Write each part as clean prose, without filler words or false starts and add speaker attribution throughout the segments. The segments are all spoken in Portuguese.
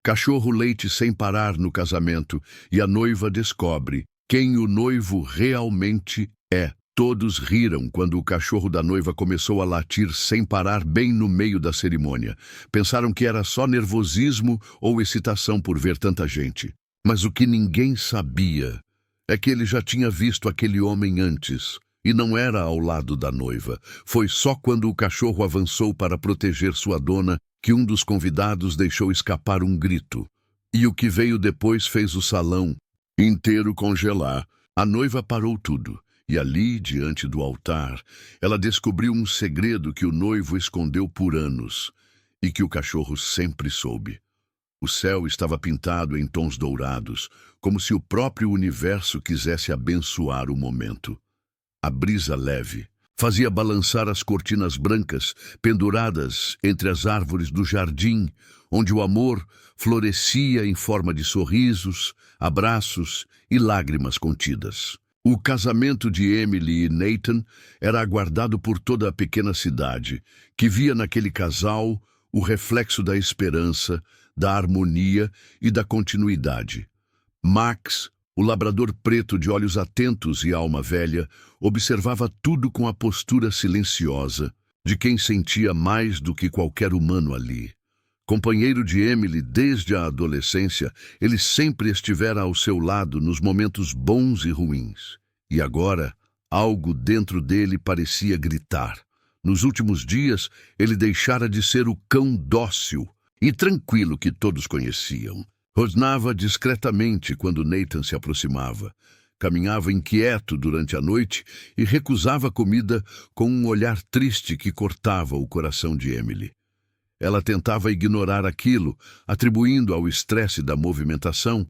Speaker 1: Cachorro leite sem parar no casamento e a noiva descobre quem o noivo realmente é. Todos riram quando o cachorro da noiva começou a latir sem parar bem no meio da cerimônia. Pensaram que era só nervosismo ou excitação por ver tanta gente. Mas o que ninguém sabia é que ele já tinha visto aquele homem antes, e não era ao lado da noiva. Foi só quando o cachorro avançou para proteger sua dona que um dos convidados deixou escapar um grito. E o que veio depois fez o salão inteiro congelar. A noiva parou tudo. E ali, diante do altar, ela descobriu um segredo que o noivo escondeu por anos e que o cachorro sempre soube. O céu estava pintado em tons dourados, como se o próprio universo quisesse abençoar o momento. A brisa leve fazia balançar as cortinas brancas penduradas entre as árvores do jardim, onde o amor florescia em forma de sorrisos, abraços e lágrimas contidas. O casamento de Emily e Nathan era aguardado por toda a pequena cidade, que via naquele casal o reflexo da esperança, da harmonia e da continuidade. Max, o labrador preto de olhos atentos e alma velha, observava tudo com a postura silenciosa de quem sentia mais do que qualquer humano ali. Companheiro de Emily desde a adolescência, ele sempre estivera ao seu lado nos momentos bons e ruins. E agora, algo dentro dele parecia gritar. Nos últimos dias, ele deixara de ser o cão dócil e tranquilo que todos conheciam. Rosnava discretamente quando Nathan se aproximava. Caminhava inquieto durante a noite e recusava comida com um olhar triste que cortava o coração de Emily. Ela tentava ignorar aquilo, atribuindo ao estresse da movimentação,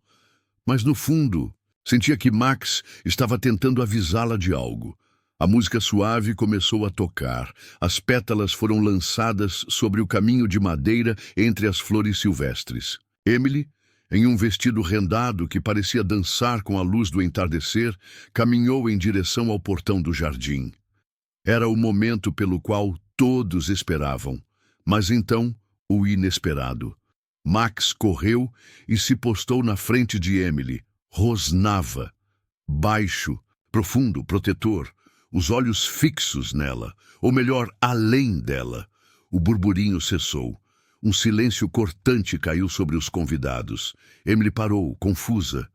Speaker 1: mas no fundo, sentia que Max estava tentando avisá-la de algo. A música suave começou a tocar. As pétalas foram lançadas sobre o caminho de madeira entre as flores silvestres. Emily, em um vestido rendado que parecia dançar com a luz do entardecer, caminhou em direção ao portão do jardim. Era o momento pelo qual todos esperavam. Mas então, o inesperado. Max correu e se postou na frente de Emily. Rosnava, baixo, profundo, protetor, os olhos fixos nela, ou melhor, além dela. O burburinho cessou. Um silêncio cortante caiu sobre os convidados. Emily parou, confusa.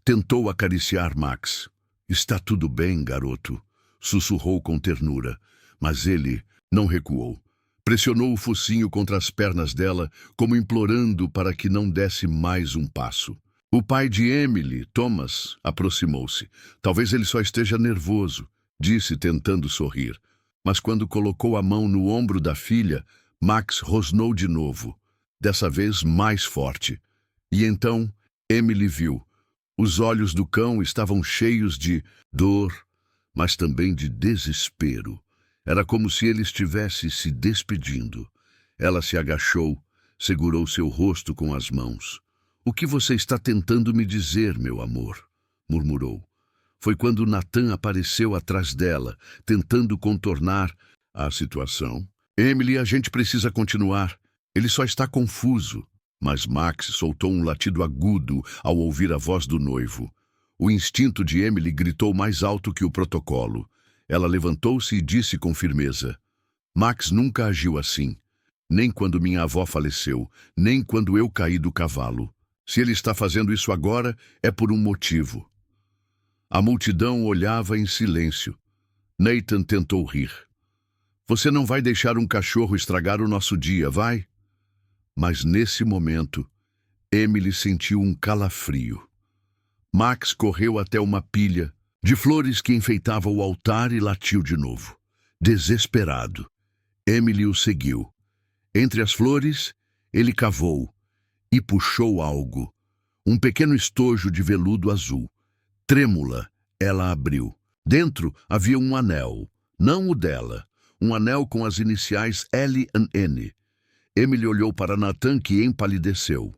Speaker 1: Tentou acariciar Max. "Está tudo bem, garoto", sussurrou com ternura, mas ele não recuou. Pressionou o focinho contra as pernas dela, como implorando para que não desse mais um passo. O pai de Emily, Thomas, aproximou-se. "Talvez ele só esteja nervoso", disse, tentando sorrir. Mas quando colocou a mão no ombro da filha, Max rosnou de novo, dessa vez mais forte. E então Emily viu. Os olhos do cão estavam cheios de dor, mas também de desespero. Era como se ele estivesse se despedindo. Ela se agachou, segurou seu rosto com as mãos. "O que você está tentando me dizer, meu amor?", murmurou. Foi quando Nathan apareceu atrás dela, tentando contornar a situação. "Emily, a gente precisa continuar. Ele só está confuso." Mas Max soltou um latido agudo ao ouvir a voz do noivo. O instinto de Emily gritou mais alto que o protocolo. Ela levantou-se e disse com firmeza: "Max nunca agiu assim. Nem quando minha avó faleceu, nem quando eu caí do cavalo. Se ele está fazendo isso agora, é por um motivo." A multidão olhava em silêncio. Nathan tentou rir. "Você não vai deixar um cachorro estragar o nosso dia, vai?" Mas nesse momento, Emily sentiu um calafrio. Max correu até uma pilha de flores que enfeitava o altar e latiu de novo. Desesperado, Emily o seguiu. Entre as flores, ele cavou e puxou algo. Um pequeno estojo de veludo azul. Trêmula, ela abriu. Dentro havia um anel, não o dela. Um anel com as iniciais L e N. Emily olhou para Nathan, que empalideceu.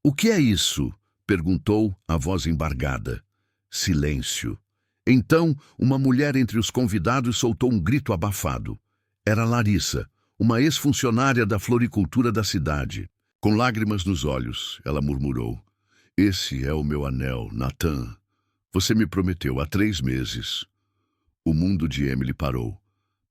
Speaker 1: "O que é isso?", perguntou, a voz embargada. Silêncio. Então, uma mulher entre os convidados soltou um grito abafado. Era Larissa, uma ex-funcionária da floricultura da cidade. Com lágrimas nos olhos, ela murmurou: "Esse é o meu anel, Nathan. Você me prometeu há 3 meses." O mundo de Emily parou.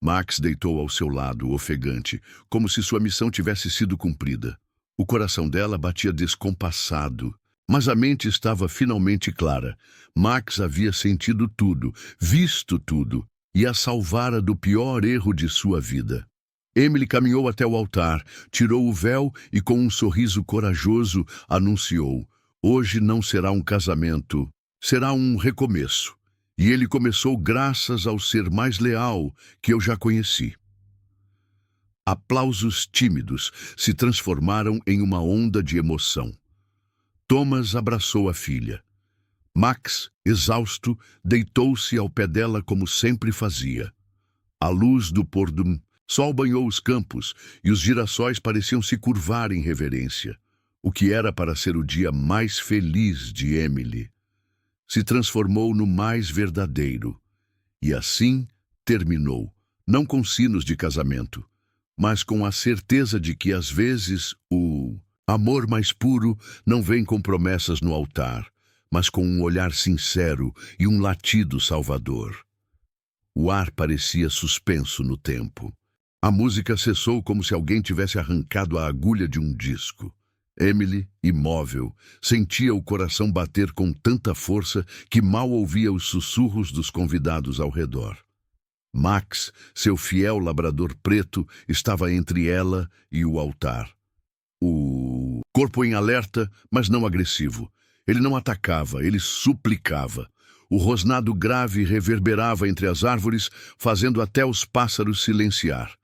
Speaker 1: Max deitou ao seu lado, ofegante, como se sua missão tivesse sido cumprida. O coração dela batia descompassado, mas a mente estava finalmente clara. Max havia sentido tudo, visto tudo, e a salvara do pior erro de sua vida. Emily caminhou até o altar, tirou o véu e, com um sorriso corajoso, anunciou: "Hoje não será um casamento, será um recomeço." E ele começou graças ao ser mais leal que eu já conheci. Aplausos tímidos se transformaram em uma onda de emoção. Thomas abraçou a filha. Max, exausto, deitou-se ao pé dela como sempre fazia. A luz do pôr do sol banhou os campos e os girassóis pareciam se curvar em reverência. O que era para ser o dia mais feliz de Emily se transformou no mais verdadeiro. E assim terminou, não com sinos de casamento, mas com a certeza de que às vezes o amor mais puro não vem com promessas no altar, mas com um olhar sincero e um latido salvador. O ar parecia suspenso no tempo. A música cessou como se alguém tivesse arrancado a agulha de um disco. Emily, imóvel, sentia o coração bater com tanta força que mal ouvia os sussurros dos convidados ao redor. Max, seu fiel labrador preto, estava entre ela e o altar. O corpo em alerta, mas não agressivo. Ele não atacava, ele suplicava. O rosnado grave reverberava entre as árvores, fazendo até os pássaros silenciar.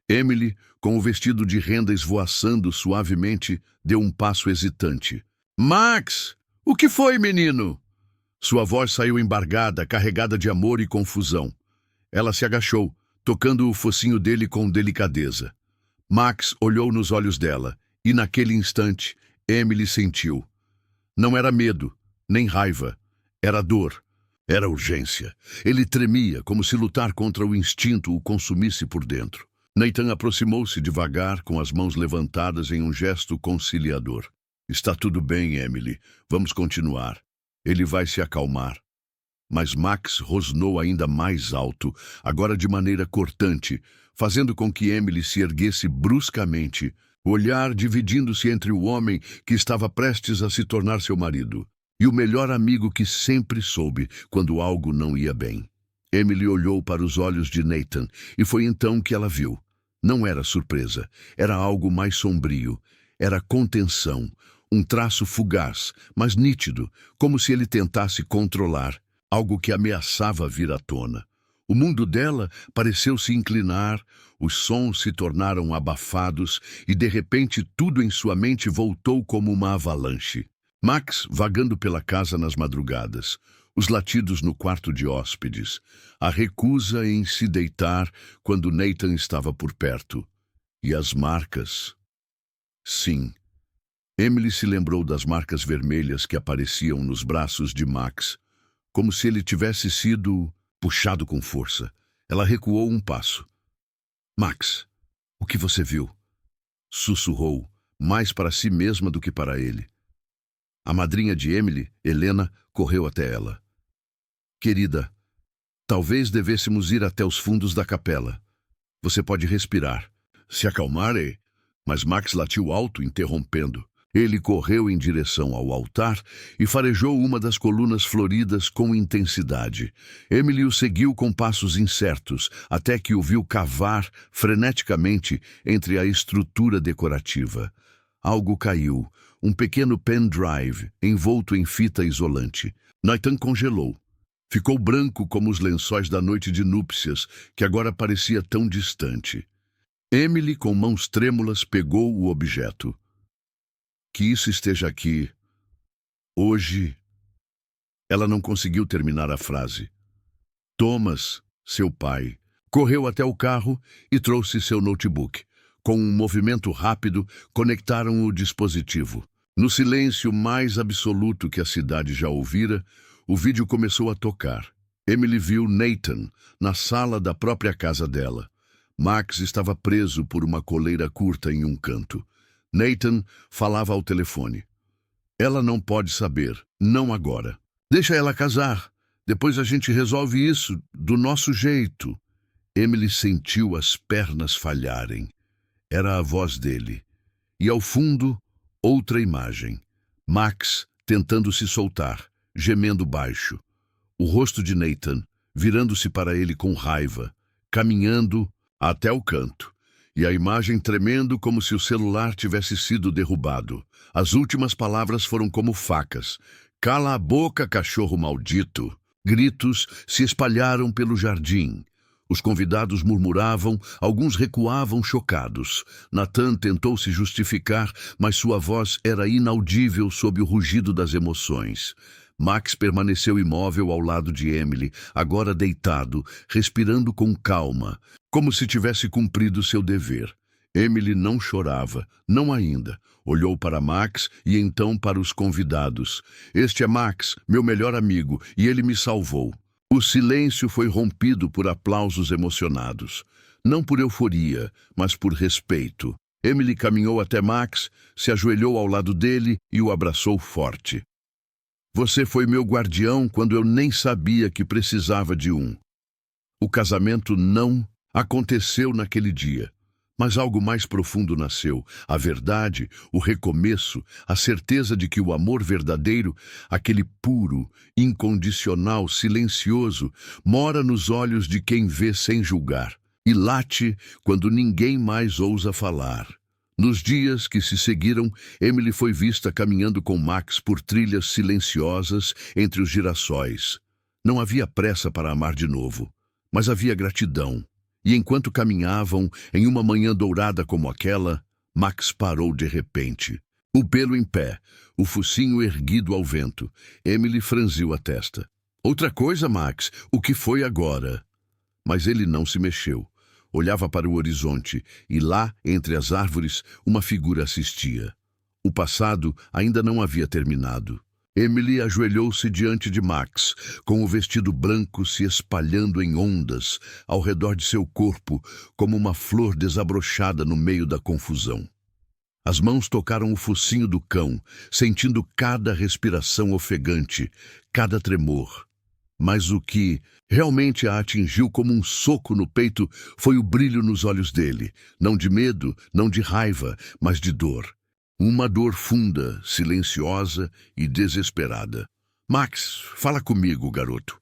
Speaker 1: Emily, com o vestido de renda esvoaçando suavemente, deu um passo hesitante. "Max! O que foi, menino?" Sua voz saiu embargada, carregada de amor e confusão. Ela se agachou, tocando o focinho dele com delicadeza. Max olhou nos olhos dela, e naquele instante, Emily sentiu. Não era medo, nem raiva. Era dor. Era urgência. Ele tremia, como se lutar contra o instinto o consumisse por dentro. Nathan aproximou-se devagar, com as mãos levantadas em um gesto conciliador. "Está tudo bem, Emily. Vamos continuar. Ele vai se acalmar." Mas Max rosnou ainda mais alto, agora de maneira cortante, fazendo com que Emily se erguesse bruscamente, o olhar dividindo-se entre o homem que estava prestes a se tornar seu marido e o melhor amigo que sempre soube quando algo não ia bem. Emily olhou para os olhos de Nathan e foi então que ela viu. Não era surpresa, era algo mais sombrio. Era contenção, um traço fugaz, mas nítido, como se ele tentasse controlar, algo que ameaçava vir à tona. O mundo dela pareceu se inclinar, os sons se tornaram abafados e, de repente, tudo em sua mente voltou como uma avalanche. Max vagando pela casa nas madrugadas, os latidos no quarto de hóspedes, a recusa em se deitar quando Nathan estava por perto. E as marcas. Sim. Emily se lembrou das marcas vermelhas que apareciam nos braços de Max, como se ele tivesse sido puxado com força. Ela recuou um passo. "Max, o que você viu?" Sussurrou, mais para si mesma do que para ele. A madrinha de Emily, Helena, correu até ela. "Querida, talvez devêssemos ir até os fundos da capela. Você pode respirar. Se acalmar, é?" Mas Max latiu alto, interrompendo. Ele correu em direção ao altar e farejou uma das colunas floridas com intensidade. Emily o seguiu com passos incertos, até que o viu cavar freneticamente entre a estrutura decorativa. Algo caiu, um pequeno pendrive envolto em fita isolante. Nathan congelou. Ficou branco como os lençóis da noite de núpcias, que agora parecia tão distante. Emily, com mãos trêmulas, pegou o objeto. "Que isso esteja aqui hoje." Ela não conseguiu terminar a frase. Thomas, seu pai, correu até o carro e trouxe seu notebook. Com um movimento rápido, conectaram o dispositivo. No silêncio mais absoluto que a cidade já ouvira, o vídeo começou a tocar. Emily viu Nathan na sala da própria casa dela. Max estava preso por uma coleira curta em um canto. Nathan falava ao telefone. Ela não pode saber, não agora. Deixa ela casar. Depois a gente resolve isso do nosso jeito. Emily sentiu as pernas falharem. Era a voz dele. E ao fundo, outra imagem. Max tentando se soltar, gemendo baixo. O rosto de Nathan, virando-se para ele com raiva, caminhando até o canto. E a imagem tremendo como se o celular tivesse sido derrubado. As últimas palavras foram como facas. Cala a boca, cachorro maldito! Gritos se espalharam pelo jardim. Os convidados murmuravam, alguns recuavam chocados. Nathan tentou se justificar, mas sua voz era inaudível sob o rugido das emoções. Max permaneceu imóvel ao lado de Emily, agora deitado, respirando com calma, como se tivesse cumprido seu dever. Emily não chorava, não ainda. Olhou para Max e então para os convidados. Este é Max, meu melhor amigo, e ele me salvou. O silêncio foi rompido por aplausos emocionados. Não por euforia, mas por respeito. Emily caminhou até Max, se ajoelhou ao lado dele e o abraçou forte. Você foi meu guardião quando eu nem sabia que precisava de um. O casamento não aconteceu naquele dia, mas algo mais profundo nasceu. A verdade, o recomeço, a certeza de que o amor verdadeiro, aquele puro, incondicional, silencioso, mora nos olhos de quem vê sem julgar e late quando ninguém mais ousa falar. Nos dias que se seguiram, Emily foi vista caminhando com Max por trilhas silenciosas entre os girassóis. Não havia pressa para amar de novo, mas havia gratidão. E enquanto caminhavam, em uma manhã dourada como aquela, Max parou de repente. O pelo em pé, o focinho erguido ao vento. Emily franziu a testa. Outra coisa, Max, o que foi agora? Mas ele não se mexeu. Olhava para o horizonte e lá, entre as árvores, uma figura assistia. O passado ainda não havia terminado. Emily ajoelhou-se diante de Max, com o vestido branco se espalhando em ondas ao redor de seu corpo, como uma flor desabrochada no meio da confusão. As mãos tocaram o focinho do cão, sentindo cada respiração ofegante, cada tremor. Mas o que realmente a atingiu como um soco no peito foi o brilho nos olhos dele, não de medo, não de raiva, mas de dor. Uma dor funda, silenciosa e desesperada. Max, fala comigo, garoto.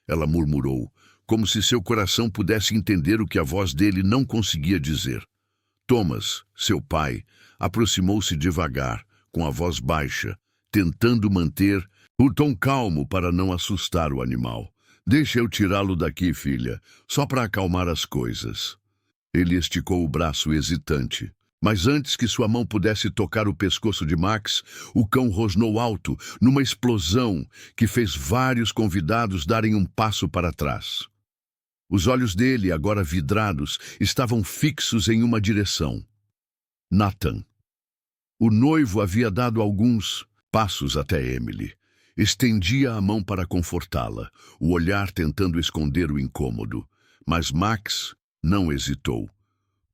Speaker 1: Ela murmurou, como se seu coração pudesse entender o que a voz dele não conseguia dizer. Thomas, seu pai, aproximou-se devagar, com a voz baixa, tentando manter o tom calmo para não assustar o animal. Deixa eu tirá-lo daqui, filha, só para acalmar as coisas. Ele esticou o braço hesitante. Mas antes que sua mão pudesse tocar o pescoço de Max, o cão rosnou alto, numa explosão que fez vários convidados darem um passo para trás. Os olhos dele, agora vidrados, estavam fixos em uma direção. Nathan. O noivo havia dado alguns passos até Emily. Estendia a mão para confortá-la, o olhar tentando esconder o incômodo. Mas Max não hesitou.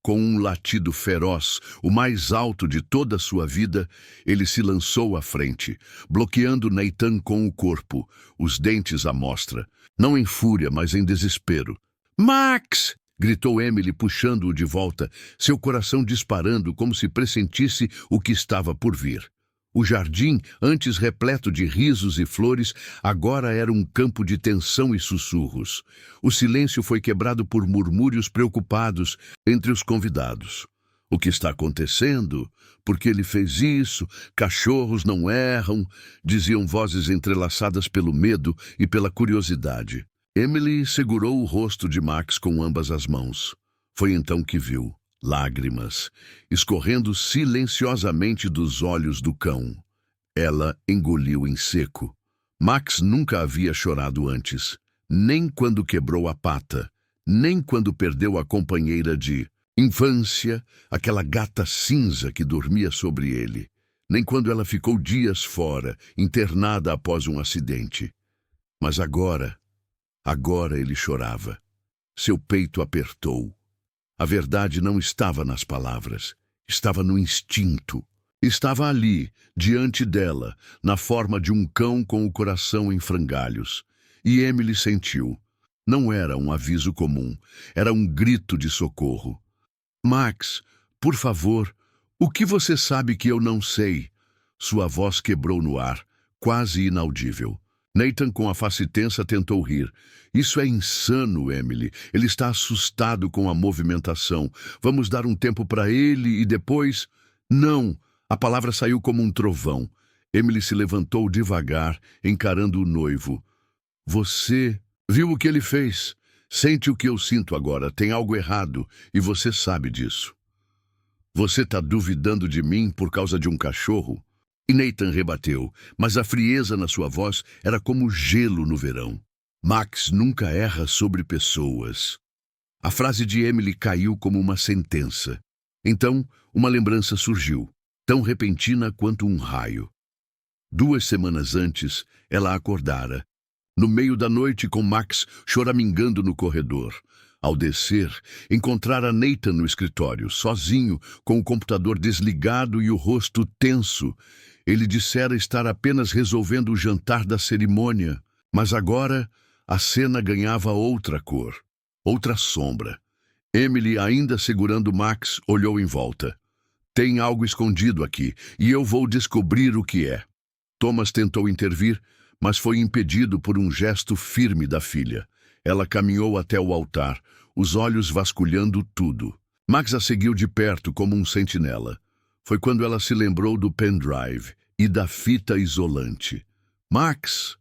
Speaker 1: Com um latido feroz, o mais alto de toda a sua vida, ele se lançou à frente, bloqueando Nathan com o corpo, os dentes à mostra, não em fúria, mas em desespero. «Max!» gritou Emily, puxando-o de volta, seu coração disparando como se pressentisse o que estava por vir. O jardim, antes repleto de risos e flores, agora era um campo de tensão e sussurros. O silêncio foi quebrado por murmúrios preocupados entre os convidados. O que está acontecendo? Por que ele fez isso? Cachorros não erram, diziam vozes entrelaçadas pelo medo e pela curiosidade. Emily segurou o rosto de Max com ambas as mãos. Foi então que viu. Lágrimas, escorrendo silenciosamente dos olhos do cão. Ela engoliu em seco. Max nunca havia chorado antes, nem quando quebrou a pata, nem quando perdeu a companheira de infância, aquela gata cinza que dormia sobre ele, nem quando ela ficou dias fora, internada após um acidente. Mas agora ele chorava. Seu peito apertou. A verdade não estava nas palavras, Estava no instinto. Estava ali, diante dela, na forma de um cão com o coração em frangalhos. E Emily sentiu. Não era um aviso comum, era um grito de socorro. Max, por favor, o que você sabe que eu não sei? Sua voz quebrou no ar, quase inaudível. Nathan, com a face tensa, tentou rir. Isso é insano, Emily. Ele está assustado com a movimentação. Vamos dar um tempo para ele e depois... Não! A palavra saiu como um trovão. Emily se levantou devagar, encarando o noivo. Você viu o que ele fez? Sente o que eu sinto agora. Tem algo errado e você sabe disso. Você está duvidando de mim por causa de um cachorro? E Nathan rebateu, mas a frieza na sua voz era como gelo no verão. Max nunca erra sobre pessoas. A frase de Emily caiu como uma sentença. Então, uma lembrança surgiu, tão repentina quanto um raio. 2 semanas antes, ela acordara, no meio da noite com Max choramingando no corredor. Ao descer, encontrara Nathan no escritório, sozinho, com o computador desligado e o rosto tenso. Ele dissera estar apenas resolvendo o jantar da cerimônia, mas agora a cena ganhava outra cor, outra sombra. Emily, ainda segurando Max, olhou em volta. Tem algo escondido aqui, e eu vou descobrir o que é. Thomas tentou intervir, mas foi impedido por um gesto firme da filha. Ela caminhou até o altar, os olhos vasculhando tudo. Max a seguiu de perto como um sentinela. Foi quando ela se lembrou do pendrive e da fita isolante. Max,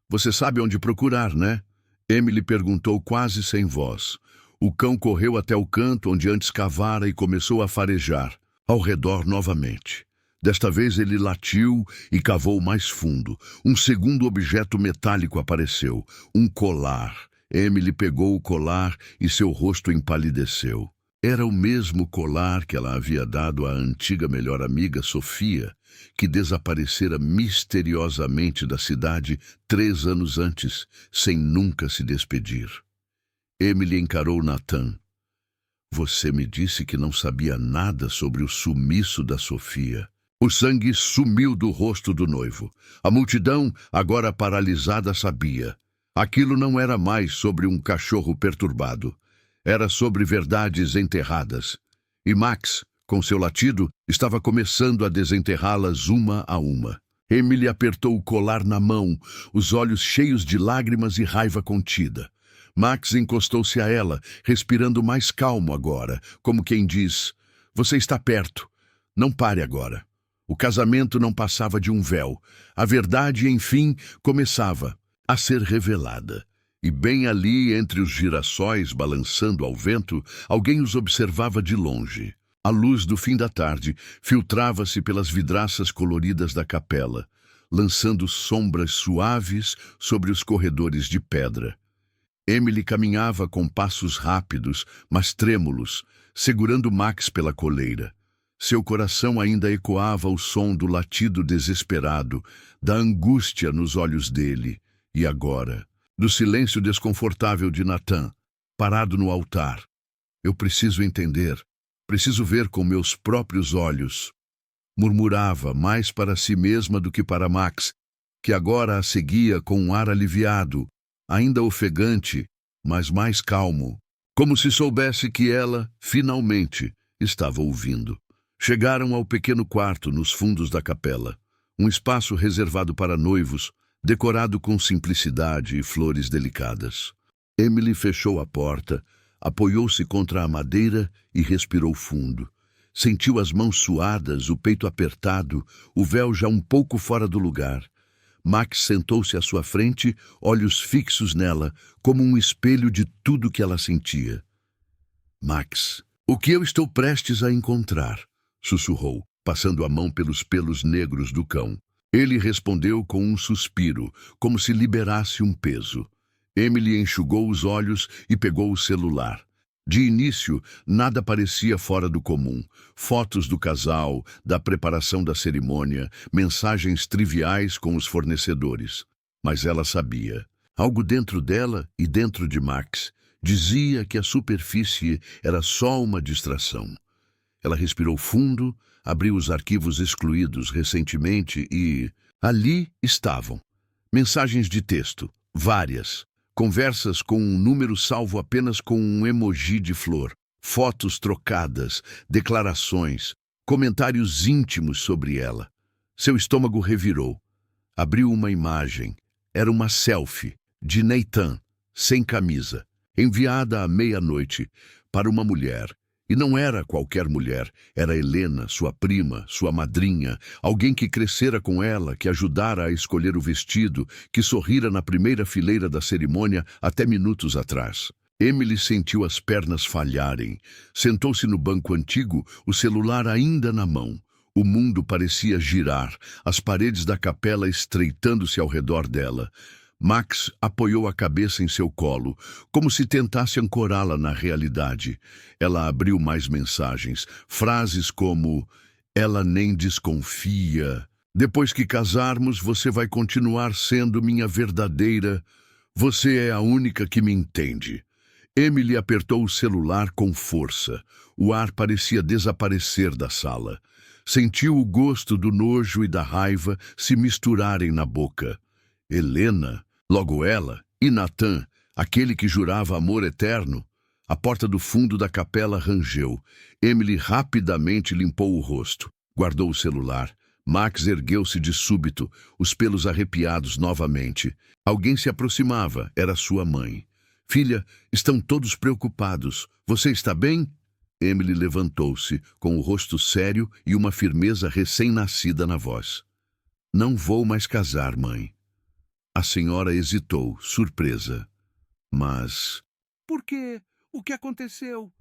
Speaker 1: você sabe onde procurar, né? Emily perguntou quase sem voz. O cão correu até o canto onde antes cavara e começou a farejar, ao redor novamente. Desta vez ele latiu e cavou mais fundo. Um segundo objeto metálico apareceu, um colar. Emily pegou o colar e seu rosto empalideceu. Era o mesmo colar que ela havia dado à antiga melhor amiga Sofia, que desaparecera misteriosamente da cidade 3 anos antes, sem nunca se despedir. Emily encarou Nathan. Você me disse que não sabia nada sobre o sumiço da Sofia. O sangue sumiu do rosto do noivo. A multidão, agora paralisada, sabia. Aquilo não era mais sobre um cachorro perturbado. Era sobre verdades enterradas. E Max, com seu latido, estava começando a desenterrá-las uma a uma. Emily apertou o colar na mão, os olhos cheios de lágrimas e raiva contida. Max encostou-se a ela, respirando mais calmo agora, como quem diz, você está perto. Não pare agora. O casamento não passava de um véu. A verdade, enfim, começava a ser revelada. E bem ali, entre os girassóis balançando ao vento, alguém os observava de longe. A luz do fim da tarde filtrava-se pelas vidraças coloridas da capela, lançando sombras suaves sobre os corredores de pedra. Emily caminhava com passos rápidos, mas trêmulos, segurando Max pela coleira. Seu coração ainda ecoava o som do latido desesperado, da angústia nos olhos dele. E agora, do silêncio desconfortável de Nathan, parado no altar. Eu preciso entender, preciso ver com meus próprios olhos. Murmurava mais para si mesma do que para Max, que agora a seguia com um ar aliviado, ainda ofegante, mas mais calmo, como se soubesse que ela, finalmente, estava ouvindo. Chegaram ao pequeno quarto nos fundos da capela, um espaço reservado para noivos, decorado com simplicidade e flores delicadas. Emily fechou a porta, apoiou-se contra a madeira e respirou fundo. Sentiu as mãos suadas, o peito apertado, o véu já um pouco fora do lugar. Max sentou-se à sua frente, olhos fixos nela, como um espelho de tudo que ela sentia. Max, o que eu estou prestes a encontrar? Sussurrou, passando a mão pelos pelos negros do cão. Ele respondeu com um suspiro, como se liberasse um peso. Emily enxugou os olhos e pegou o celular. De início, nada parecia fora do comum. Fotos do casal, da preparação da cerimônia, mensagens triviais com os fornecedores. Mas ela sabia. Algo dentro dela e dentro de Max dizia que a superfície era só uma distração. Ela respirou fundo, abriu os arquivos excluídos recentemente e... ali estavam. Mensagens de texto, várias. Conversas com um número salvo apenas com um emoji de flor. Fotos trocadas, declarações, comentários íntimos sobre ela. Seu estômago revirou. Abriu uma imagem. Era uma selfie de Nathan, sem camisa, enviada à meia-noite para uma mulher. E não era qualquer mulher, era Helena, sua prima, sua madrinha, alguém que crescera com ela, que ajudara a escolher o vestido, que sorrira na primeira fileira da cerimônia até minutos atrás. Emily sentiu as pernas falharem. Sentou-se no banco antigo, o celular ainda na mão. O mundo parecia girar, as paredes da capela estreitando-se ao redor dela. Max apoiou a cabeça em seu colo, como se tentasse ancorá-la na realidade. Ela abriu mais mensagens, frases como: "Ela nem desconfia. Depois que casarmos, você vai continuar sendo minha verdadeira. Você é a única que me entende." Emily apertou o celular com força. O ar parecia desaparecer da sala. Sentiu o gosto do nojo e da raiva se misturarem na boca. Helena, logo ela, e Nathan, aquele que jurava amor eterno. A porta do fundo da capela rangeu. Emily rapidamente limpou o rosto. Guardou o celular. Max ergueu-se de súbito, os pelos arrepiados novamente. Alguém se aproximava, era sua mãe. "Filha, estão todos preocupados. Você está bem?" Emily levantou-se, com o rosto sério e uma firmeza recém-nascida na voz. "Não vou mais casar, mãe." A senhora hesitou, surpresa. Mas... "Por quê? O que aconteceu?"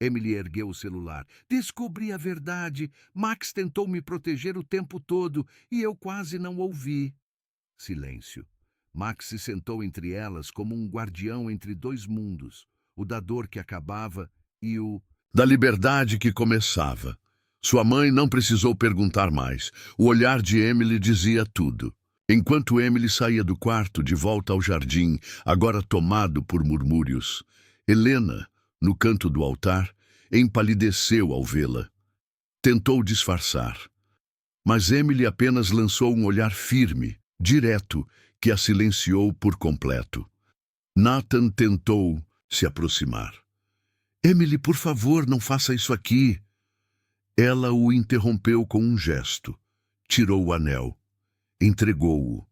Speaker 1: Emily ergueu o celular. "Descobri a verdade. Max tentou me proteger o tempo todo e eu quase não ouvi." Silêncio. Max se sentou entre elas como um guardião entre dois mundos, o da dor que acabava e o da liberdade que começava. Sua mãe não precisou perguntar mais. O olhar de Emily dizia tudo. Enquanto Emily saía do quarto de volta ao jardim, agora tomado por murmúrios, Helena, no canto do altar, empalideceu ao vê-la. Tentou disfarçar. Mas Emily apenas lançou um olhar firme, direto, que a silenciou por completo. Nathan tentou se aproximar. "Emily, por favor, não faça isso aqui." Ela o interrompeu com um gesto. Tirou o anel. Entregou-o.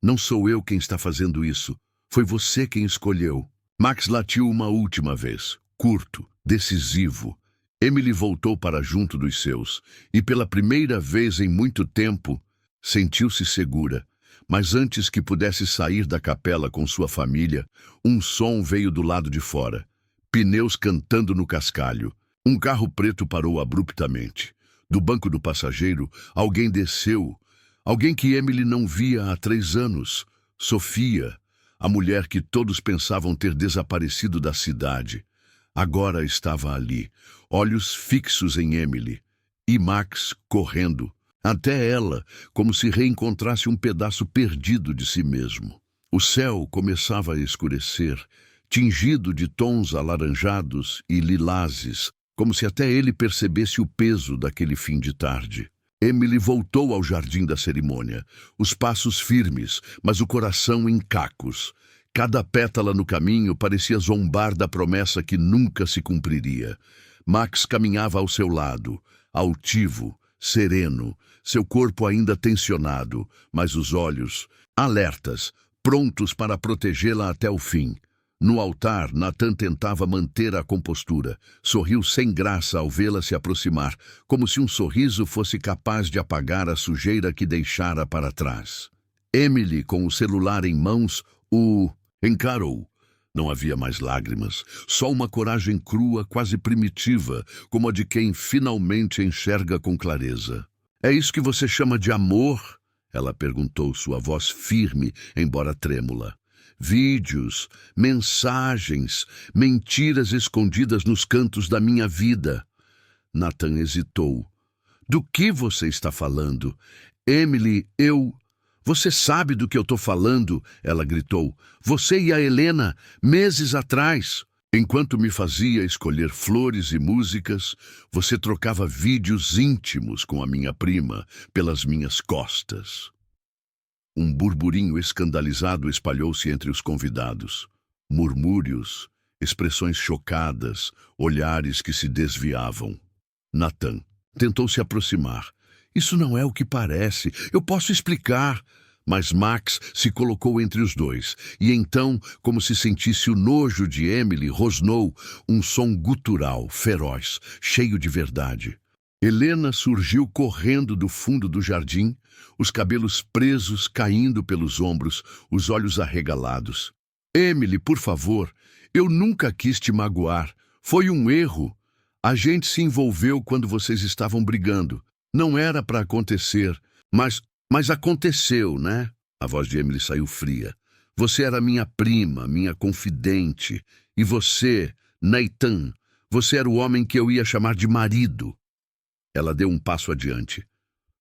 Speaker 1: "Não sou eu quem está fazendo isso. Foi você quem escolheu." Max latiu uma última vez, curto, decisivo. Emily voltou para junto dos seus, e pela primeira vez em muito tempo, sentiu-se segura. Mas antes que pudesse sair da capela com sua família, um som veio do lado de fora. Pneus cantando no cascalho. Um carro preto parou abruptamente. Do banco do passageiro, alguém desceu. Alguém que Emily não via há 3 anos. Sofia, a mulher que todos pensavam ter desaparecido da cidade. Agora estava ali, olhos fixos em Emily. E Max correndo. Até ela, como se reencontrasse um pedaço perdido de si mesmo. O céu começava a escurecer, tingido de tons alaranjados e lilazes, como se até ele percebesse o peso daquele fim de tarde. Emily voltou ao jardim da cerimônia, os passos firmes, mas o coração em cacos. Cada pétala no caminho parecia zombar da promessa que nunca se cumpriria. Max caminhava ao seu lado, altivo, sereno, seu corpo ainda tensionado, mas os olhos alertas, prontos para protegê-la até o fim. No altar, Nathan tentava manter a compostura. Sorriu sem graça ao vê-la se aproximar, como se um sorriso fosse capaz de apagar a sujeira que deixara para trás. Emily, com o celular em mãos, o encarou. Não havia mais lágrimas, só uma coragem crua, quase primitiva, como a de quem finalmente enxerga com clareza. "É isso que você chama de amor?" Ela perguntou, sua voz firme, embora trêmula. "Vídeos, mensagens, mentiras escondidas nos cantos da minha vida." Nathan hesitou. "Do que você está falando?" "Emily, Você sabe do que eu estou falando?" Ela gritou. "Você e a Helena, meses atrás." Enquanto me fazia escolher flores e músicas, você trocava vídeos íntimos com a minha prima pelas minhas costas. Um burburinho escandalizado espalhou-se entre os convidados. Murmúrios, expressões chocadas, olhares que se desviavam. Nathan tentou se aproximar. Isso não é o que parece. Eu posso explicar. Mas Max se colocou entre os dois, e então, como se sentisse o nojo de Emily, rosnou um som gutural, feroz, cheio de verdade. Helena surgiu correndo do fundo do jardim, os cabelos presos caindo pelos ombros, os olhos arregalados. Emily, por favor, eu nunca quis te magoar. Foi um erro. A gente se envolveu quando vocês estavam brigando. Não era para acontecer, mas aconteceu, né? A voz de Emily saiu fria. Você era minha prima, minha confidente. E você, Nathan, você era o homem que eu ia chamar de marido. Ela deu um passo adiante.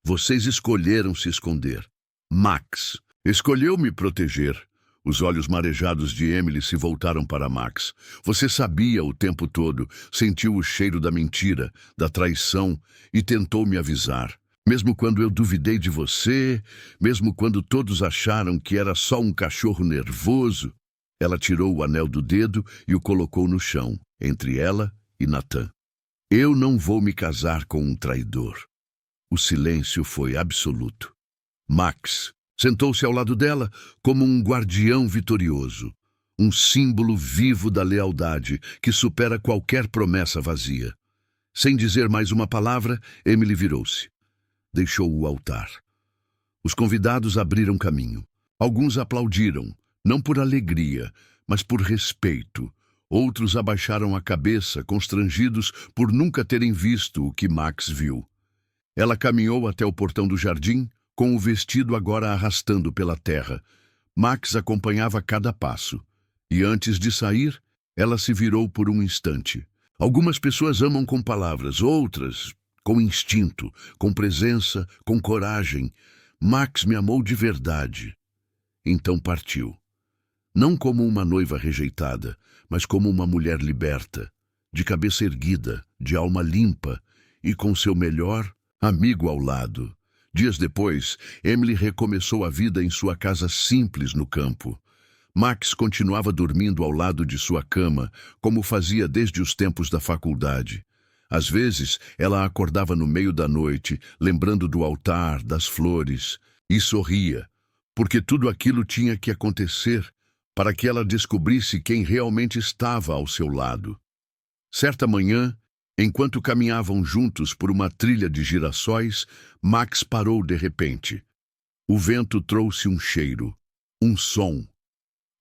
Speaker 1: Vocês escolheram se esconder. Max escolheu me proteger. Os olhos marejados de Emily se voltaram para Max. Você sabia o tempo todo, sentiu o cheiro da mentira, da traição e tentou me avisar. Mesmo quando eu duvidei de você, mesmo quando todos acharam que era só um cachorro nervoso. Ela tirou o anel do dedo e o colocou no chão, entre ela e Nathan. Eu não vou me casar com um traidor. O silêncio foi absoluto. Max sentou-se ao lado dela como um guardião vitorioso, um símbolo vivo da lealdade que supera qualquer promessa vazia. Sem dizer mais uma palavra, Emily virou-se. Deixou o altar. Os convidados abriram caminho. Alguns aplaudiram, não por alegria, mas por respeito. Outros abaixaram a cabeça, constrangidos por nunca terem visto o que Max viu. Ela caminhou até o portão do jardim, com o vestido agora arrastando pela terra. Max acompanhava cada passo. E antes de sair, ela se virou por um instante. Algumas pessoas amam com palavras, outras com instinto, com presença, com coragem. Max me amou de verdade. Então partiu. Não como uma noiva rejeitada, mas como uma mulher liberta, de cabeça erguida, de alma limpa e com seu melhor amigo ao lado. Dias depois, Emily recomeçou a vida em sua casa simples no campo. Max continuava dormindo ao lado de sua cama, como fazia desde os tempos da faculdade. Às vezes, ela acordava no meio da noite, lembrando do altar, das flores, e sorria, porque tudo aquilo tinha que acontecer para que ela descobrisse quem realmente estava ao seu lado. Certa manhã, enquanto caminhavam juntos por uma trilha de girassóis, Max parou de repente. O vento trouxe um cheiro, um som,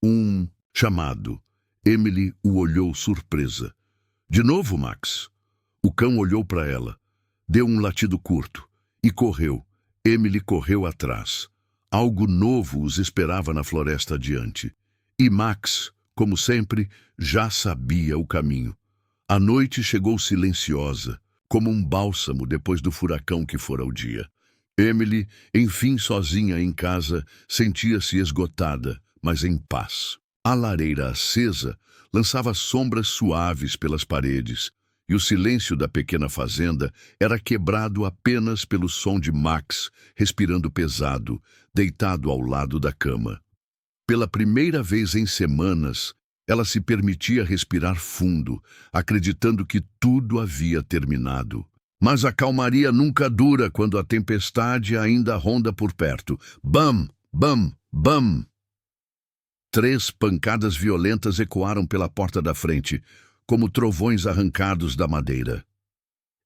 Speaker 1: um chamado. Emily o olhou surpresa. De novo, Max? O cão olhou para ela, deu um latido curto e correu. Emily correu atrás. Algo novo os esperava na floresta adiante. E Max, como sempre, já sabia o caminho. A noite chegou silenciosa, como um bálsamo depois do furacão que fora o dia. Emily, enfim sozinha em casa, sentia-se esgotada, mas em paz. A lareira acesa lançava sombras suaves pelas paredes, e o silêncio da pequena fazenda era quebrado apenas pelo som de Max respirando pesado, deitado ao lado da cama. Pela primeira vez em semanas, ela se permitia respirar fundo, acreditando que tudo havia terminado. Mas a calmaria nunca dura quando a tempestade ainda ronda por perto. Bam! Bam! Bam! 3 pancadas violentas ecoaram pela porta da frente, como trovões arrancados da madeira.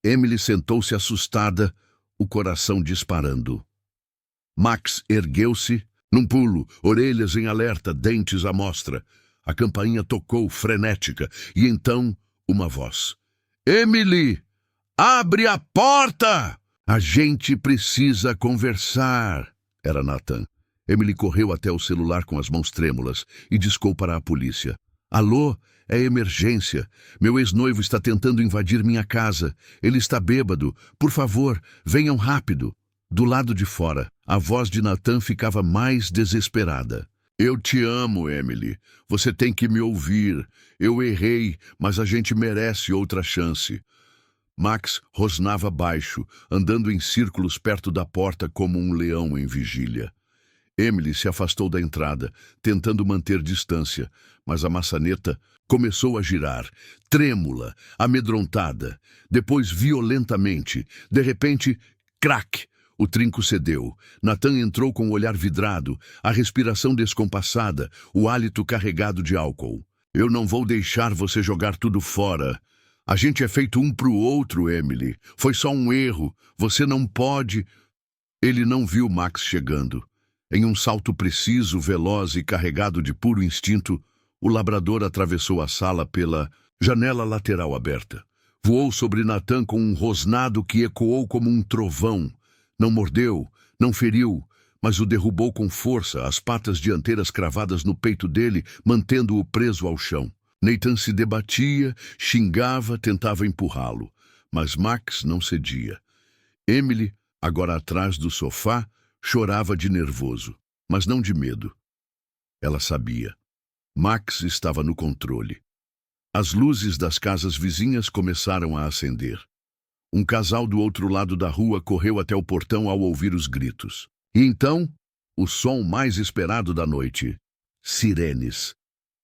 Speaker 1: Emily sentou-se assustada, o coração disparando. Max ergueu-se, num pulo, orelhas em alerta, dentes à mostra. A campainha tocou, frenética, e então uma voz. Emily! Abre a porta! A gente precisa conversar. Era Nathan. Emily correu até o celular com as mãos trêmulas e discou para a polícia. Alô? É emergência. Meu ex-noivo está tentando invadir minha casa. Ele está bêbado. Por favor, venham rápido. Do lado de fora, a voz de Nathan ficava mais desesperada. Eu te amo, Emily. Você tem que me ouvir. Eu errei, mas a gente merece outra chance. Max rosnava baixo, andando em círculos perto da porta como um leão em vigília. Emily se afastou da entrada, tentando manter distância, mas a maçaneta começou a girar, trêmula, amedrontada. Depois, violentamente, de repente, crack! O trinco cedeu. Nathan entrou com o olhar vidrado, a respiração descompassada, o hálito carregado de álcool. Eu não vou deixar você jogar tudo fora. A gente é feito um pro outro, Emily. Foi só um erro. Você não pode... Ele não viu Max chegando. Em um salto preciso, veloz e carregado de puro instinto, o labrador atravessou a sala pela janela lateral aberta. Voou sobre Nathan com um rosnado que ecoou como um trovão. Não mordeu, não feriu, mas o derrubou com força, as patas dianteiras cravadas no peito dele, mantendo-o preso ao chão. Nathan se debatia, xingava, tentava empurrá-lo, mas Max não cedia. Emily, agora atrás do sofá, chorava de nervoso, mas não de medo. Ela sabia. Max estava no controle. As luzes das casas vizinhas começaram a acender. Um casal do outro lado da rua correu até o portão ao ouvir os gritos. E então, o som mais esperado da noite. Sirenes.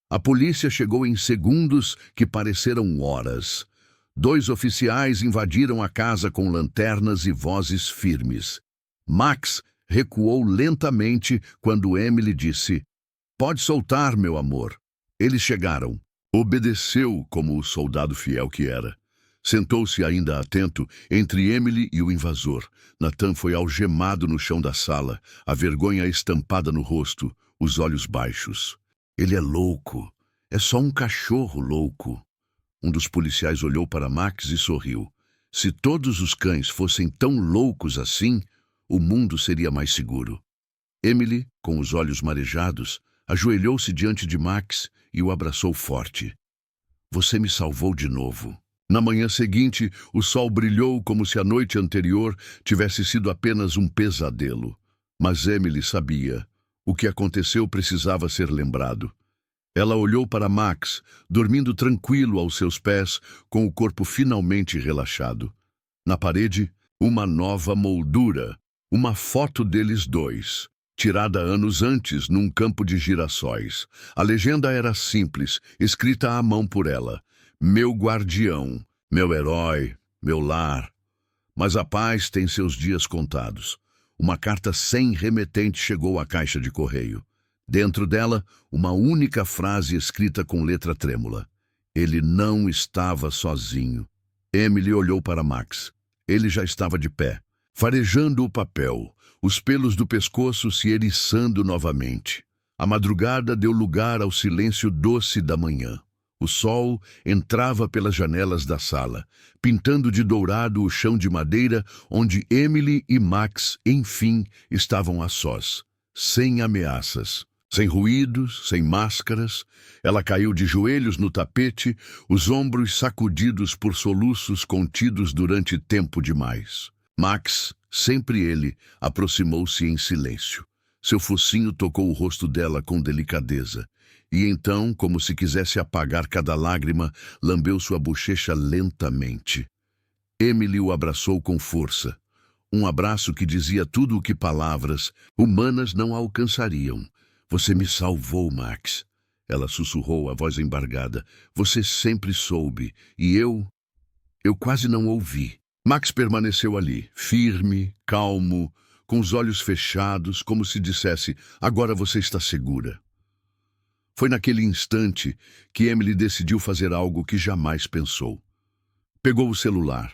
Speaker 1: A polícia chegou em segundos que pareceram horas. 2 oficiais invadiram a casa com lanternas e vozes firmes. Max recuou lentamente quando Emily disse: "Pode soltar, meu amor." Eles chegaram. Obedeceu como o soldado fiel que era. Sentou-se ainda atento entre Emily e o invasor. Nathan foi algemado no chão da sala, a vergonha estampada no rosto, os olhos baixos. Ele é louco. É só um cachorro louco. Um dos policiais olhou para Max e sorriu. Se todos os cães fossem tão loucos assim, o mundo seria mais seguro. Emily, com os olhos marejados, ajoelhou-se diante de Max e o abraçou forte. "Você me salvou de novo." Na manhã seguinte, o sol brilhou como se a noite anterior tivesse sido apenas um pesadelo. Mas Emily sabia. O que aconteceu precisava ser lembrado. Ela olhou para Max, dormindo tranquilo aos seus pés, com o corpo finalmente relaxado. Na parede, uma nova moldura, uma foto deles dois, tirada anos antes num campo de girassóis. A legenda era simples, escrita à mão por ela: "Meu guardião, meu herói, meu lar." Mas a paz tem seus dias contados. Uma carta sem remetente chegou à caixa de correio. Dentro dela, uma única frase escrita com letra trêmula: "Ele não estava sozinho." Emily olhou para Max. Ele já estava de pé, farejando o papel, os pelos do pescoço se eriçando novamente. A madrugada deu lugar ao silêncio doce da manhã. O sol entrava pelas janelas da sala, pintando de dourado o chão de madeira onde Emily e Max, enfim, estavam a sós, sem ameaças. Sem ruídos, sem máscaras, ela caiu de joelhos no tapete, os ombros sacudidos por soluços contidos durante tempo demais. Max, sempre ele, aproximou-se em silêncio. Seu focinho tocou o rosto dela com delicadeza. E então, como se quisesse apagar cada lágrima, lambeu sua bochecha lentamente. Emily o abraçou com força. Um abraço que dizia tudo o que palavras humanas não alcançariam. "Você me salvou, Max." Ela sussurrou, a voz embargada. "Você sempre soube, e eu quase não ouvi." Max permaneceu ali, firme, calmo, com os olhos fechados, como se dissesse: "Agora você está segura." Foi naquele instante que Emily decidiu fazer algo que jamais pensou. Pegou o celular,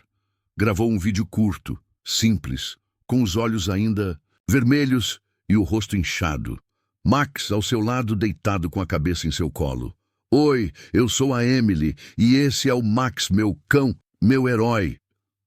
Speaker 1: gravou um vídeo curto, simples, com os olhos ainda vermelhos e o rosto inchado. Max, ao seu lado, deitado com a cabeça em seu colo. "Oi, eu sou a Emily, e esse é o Max, meu cão, meu herói.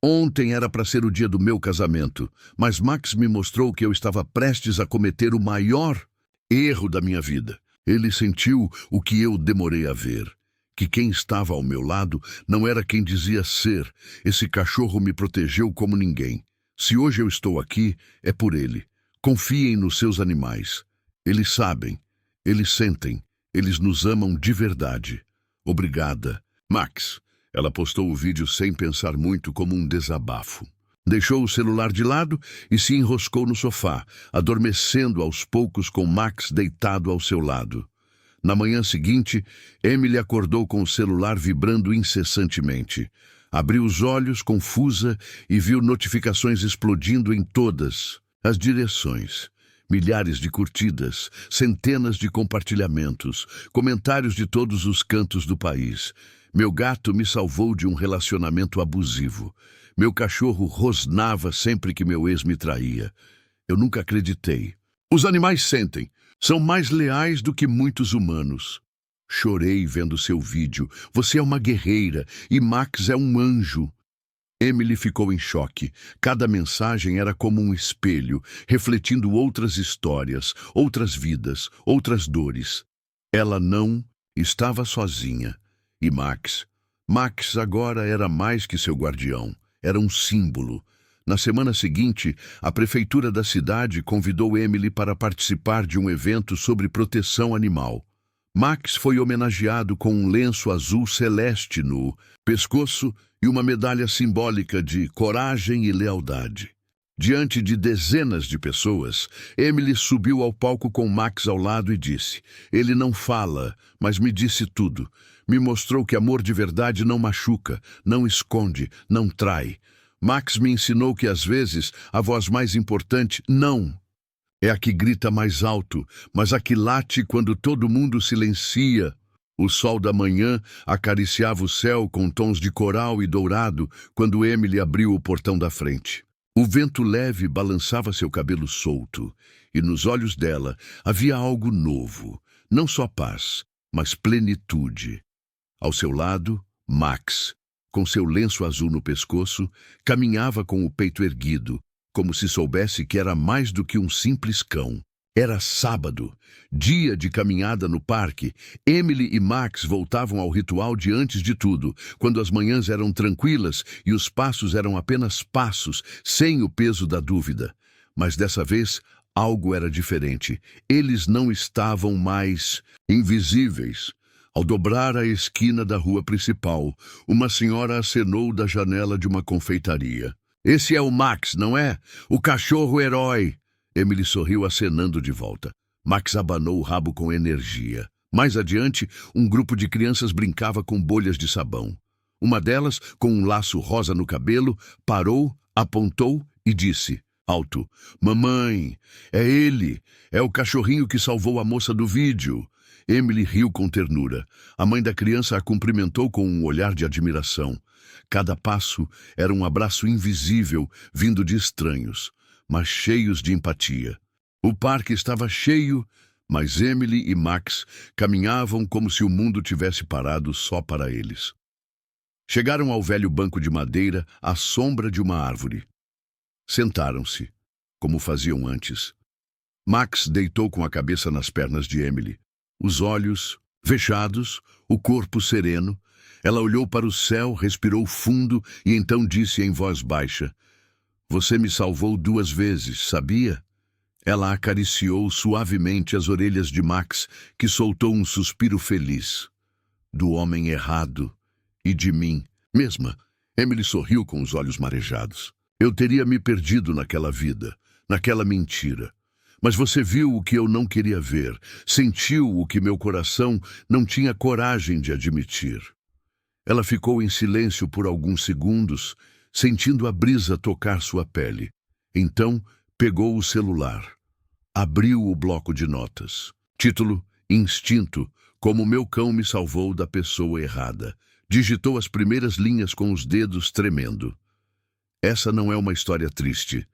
Speaker 1: Ontem era para ser o dia do meu casamento, mas Max me mostrou que eu estava prestes a cometer o maior erro da minha vida. Ele sentiu o que eu demorei a ver, que quem estava ao meu lado não era quem dizia ser. Esse cachorro me protegeu como ninguém. Se hoje eu estou aqui, é por ele. Confiem nos seus animais. Eles sabem. Eles sentem. Eles nos amam de verdade. Obrigada. Max. Ela postou o vídeo sem pensar muito, como um desabafo. Deixou o celular de lado e se enroscou no sofá, adormecendo aos poucos com Max deitado ao seu lado. Na manhã seguinte, Emily acordou com o celular vibrando incessantemente. Abriu os olhos, confusa, e viu notificações explodindo em todas as direções. Milhares de curtidas, centenas de compartilhamentos, comentários de todos os cantos do país. Meu gato me salvou de um relacionamento abusivo. Meu cachorro rosnava sempre que meu ex me traía. Eu nunca acreditei. Os animais sentem. São mais leais do que muitos humanos. Chorei vendo seu vídeo. Você é uma guerreira e Max é um anjo. Emily ficou em choque. Cada mensagem era como um espelho, refletindo outras histórias, outras vidas, outras dores. Ela não estava sozinha. E Max? Max agora era mais que seu guardião. Era um símbolo. Na semana seguinte, a prefeitura da cidade convidou Emily para participar de um evento sobre proteção animal. Max foi homenageado com um lenço azul celeste no pescoço e uma medalha simbólica de coragem e lealdade. Diante de dezenas de pessoas, Emily subiu ao palco com Max ao lado e disse: "Ele não fala, mas me disse tudo. Me mostrou que amor de verdade não machuca, não esconde, não trai. Max me ensinou que às vezes a voz mais importante não é a que grita mais alto, mas a que late quando todo mundo silencia." O sol da manhã acariciava o céu com tons de coral e dourado quando Emily abriu o portão da frente. O vento leve balançava seu cabelo solto, e nos olhos dela havia algo novo, não só paz, mas plenitude. Ao seu lado, Max, com seu lenço azul no pescoço, caminhava com o peito erguido, como se soubesse que era mais do que um simples cão. Era sábado, dia de caminhada no parque. Emily e Max voltavam ao ritual de antes de tudo, quando as manhãs eram tranquilas e os passos eram apenas passos, sem o peso da dúvida. Mas dessa vez, algo era diferente. Eles não estavam mais invisíveis. Ao dobrar a esquina da rua principal, uma senhora acenou da janela de uma confeitaria. "Esse é o Max, não é? O cachorro-herói." Emily sorriu acenando de volta. Max abanou o rabo com energia. Mais adiante, um grupo de crianças brincava com bolhas de sabão. Uma delas, com um laço rosa no cabelo, parou, apontou e disse, alto: "Mamãe, é ele! É o cachorrinho que salvou a moça do vídeo." Emily riu com ternura. A mãe da criança a cumprimentou com um olhar de admiração. Cada passo era um abraço invisível, vindo de estranhos, mas cheios de empatia. O parque estava cheio, mas Emily e Max caminhavam como se o mundo tivesse parado só para eles. Chegaram ao velho banco de madeira à sombra de uma árvore. Sentaram-se, como faziam antes. Max deitou com a cabeça nas pernas de Emily. Os olhos fechados, o corpo sereno. Ela olhou para o céu, respirou fundo e então disse em voz baixa: "Você me salvou 2 vezes, sabia?" Ela acariciou suavemente as orelhas de Max, que soltou um suspiro feliz. "Do homem errado e de mim mesma." Emily sorriu com os olhos marejados. "Eu teria me perdido naquela vida, naquela mentira. Mas você viu o que eu não queria ver, sentiu o que meu coração não tinha coragem de admitir." Ela ficou em silêncio por alguns segundos, sentindo a brisa tocar sua pele. Então, pegou o celular. Abriu o bloco de notas. Título: Instinto, como meu cão me salvou da pessoa errada. Digitou as primeiras linhas com os dedos tremendo. Essa não é uma história triste.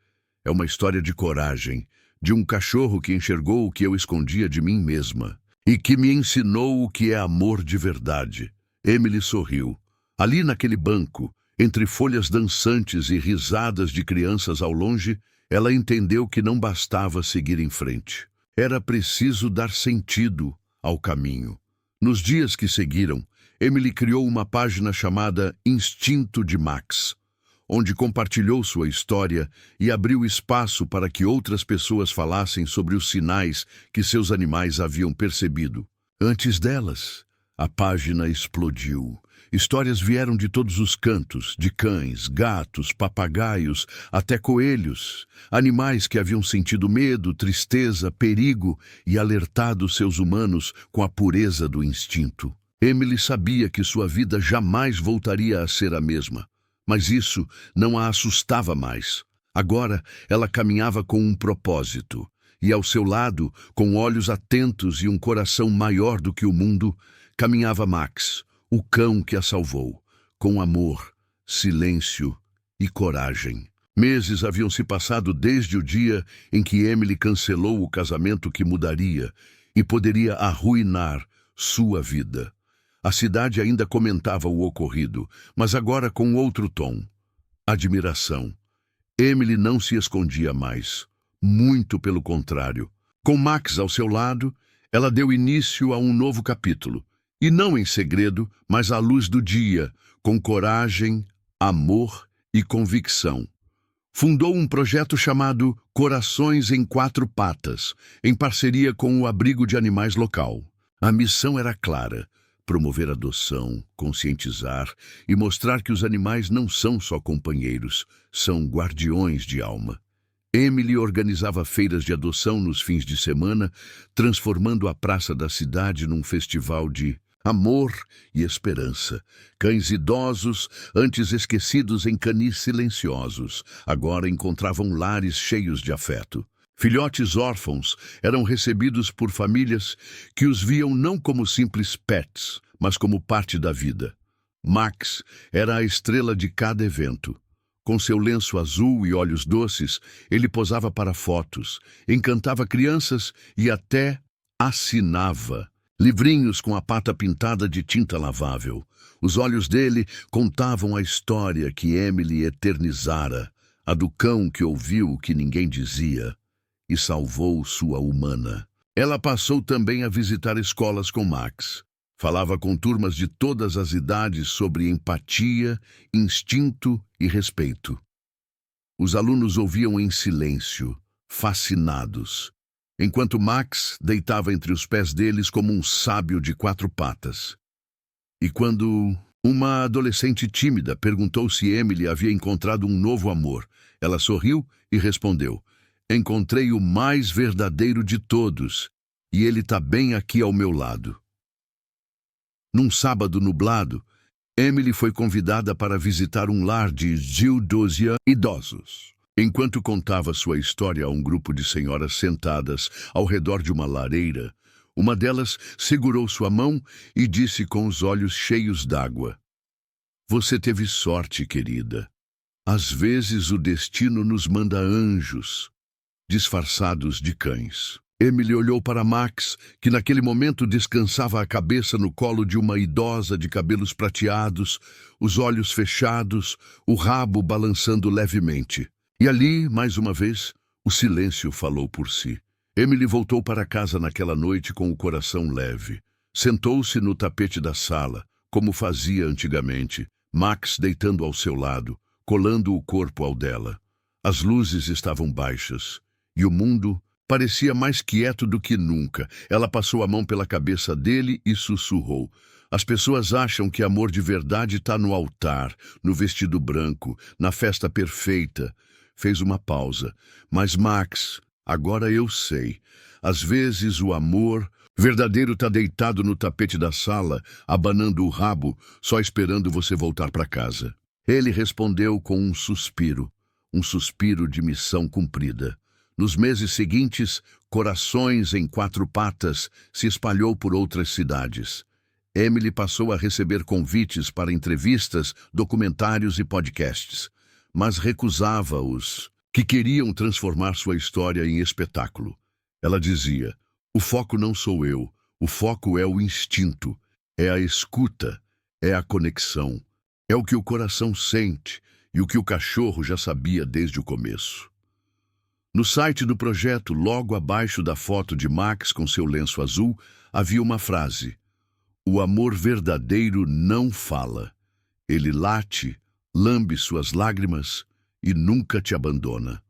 Speaker 1: É uma história de coragem, de um cachorro que enxergou o que eu escondia de mim mesma e que me ensinou o que é amor de verdade. Emily sorriu. Ali naquele banco, entre folhas dançantes e risadas de crianças ao longe, ela entendeu que não bastava seguir em frente. Era preciso dar sentido ao caminho. Nos dias que seguiram, Emily criou uma página chamada Instinto de Max. onde compartilhou sua história e abriu espaço para que outras pessoas falassem sobre os sinais que seus animais haviam percebido. Antes delas, a página explodiu. Histórias vieram de todos os cantos, de cães, gatos, papagaios, até coelhos, animais que haviam sentido medo, tristeza, perigo e alertado seus humanos com a pureza do instinto. Emily sabia que sua vida jamais voltaria a ser a mesma, mas isso não a assustava mais. Agora ela caminhava com um propósito, e ao seu lado, com olhos atentos e um coração maior do que o mundo, caminhava Max, o cão que a salvou, com amor, silêncio e coragem. Meses haviam se passado desde o dia em que Emily cancelou o casamento que mudaria e poderia arruinar sua vida. A cidade ainda comentava o ocorrido, mas agora com outro tom. Admiração. Emily não se escondia mais. Muito pelo contrário. Com Max ao seu lado, ela deu início a um novo capítulo. E não em segredo, mas à luz do dia, com coragem, amor e convicção. Fundou um projeto chamado Corações em Quatro Patas, em parceria com o abrigo de animais local. A missão era clara: promover adoção, conscientizar e mostrar que os animais não são só companheiros, são guardiões de alma. Emily organizava feiras de adoção nos fins de semana, transformando a praça da cidade num festival de amor e esperança. Cães idosos, antes esquecidos em canis silenciosos, agora encontravam lares cheios de afeto. Filhotes órfãos eram recebidos por famílias que os viam não como simples pets, mas como parte da vida. Max era a estrela de cada evento. Com seu lenço azul e olhos doces, ele posava para fotos, encantava crianças e até assinava livrinhos com a pata pintada de tinta lavável. Os olhos dele contavam a história que Emily eternizara, a do cão que ouviu o que ninguém dizia e salvou sua humana. Ela passou também a visitar escolas com Max. Falava com turmas de todas as idades sobre empatia, instinto e respeito. Os alunos ouviam em silêncio, fascinados, enquanto Max deitava entre os pés deles como um sábio de quatro patas. E quando uma adolescente tímida perguntou se Emily havia encontrado um novo amor, ela sorriu e respondeu: "Encontrei o mais verdadeiro de todos, e ele está bem aqui ao meu lado." Num sábado nublado, Emily foi convidada para visitar um lar de 12 idosos. Enquanto contava sua história a um grupo de senhoras sentadas ao redor de uma lareira, uma delas segurou sua mão e disse com os olhos cheios d'água: "Você teve sorte, querida. Às vezes o destino nos manda anjos, disfarçados de cães." Emily olhou para Max, que naquele momento descansava a cabeça no colo de uma idosa de cabelos prateados, os olhos fechados, o rabo balançando levemente. E ali, mais uma vez, o silêncio falou por si. Emily voltou para casa naquela noite com o coração leve. Sentou-se no tapete da sala, como fazia antigamente, Max deitando ao seu lado, colando o corpo ao dela. As luzes estavam baixas, e o mundo parecia mais quieto do que nunca. Ela passou a mão pela cabeça dele e sussurrou: "As pessoas acham que amor de verdade está no altar, no vestido branco, na festa perfeita." Fez uma pausa. "Mas Max, agora eu sei. Às vezes o amor verdadeiro está deitado no tapete da sala, abanando o rabo, só esperando você voltar para casa." Ele respondeu com um suspiro de missão cumprida. Nos meses seguintes, Corações em Quatro Patas se espalhou por outras cidades. Emily passou a receber convites para entrevistas, documentários e podcasts, mas recusava os que queriam transformar sua história em espetáculo. Ela dizia: "O foco não sou eu, o foco é o instinto, é a escuta, é a conexão, é o que o coração sente e o que o cachorro já sabia desde o começo." No site do projeto, logo abaixo da foto de Max com seu lenço azul, havia uma frase: "O amor verdadeiro não fala. Ele late, lambe suas lágrimas e nunca te abandona.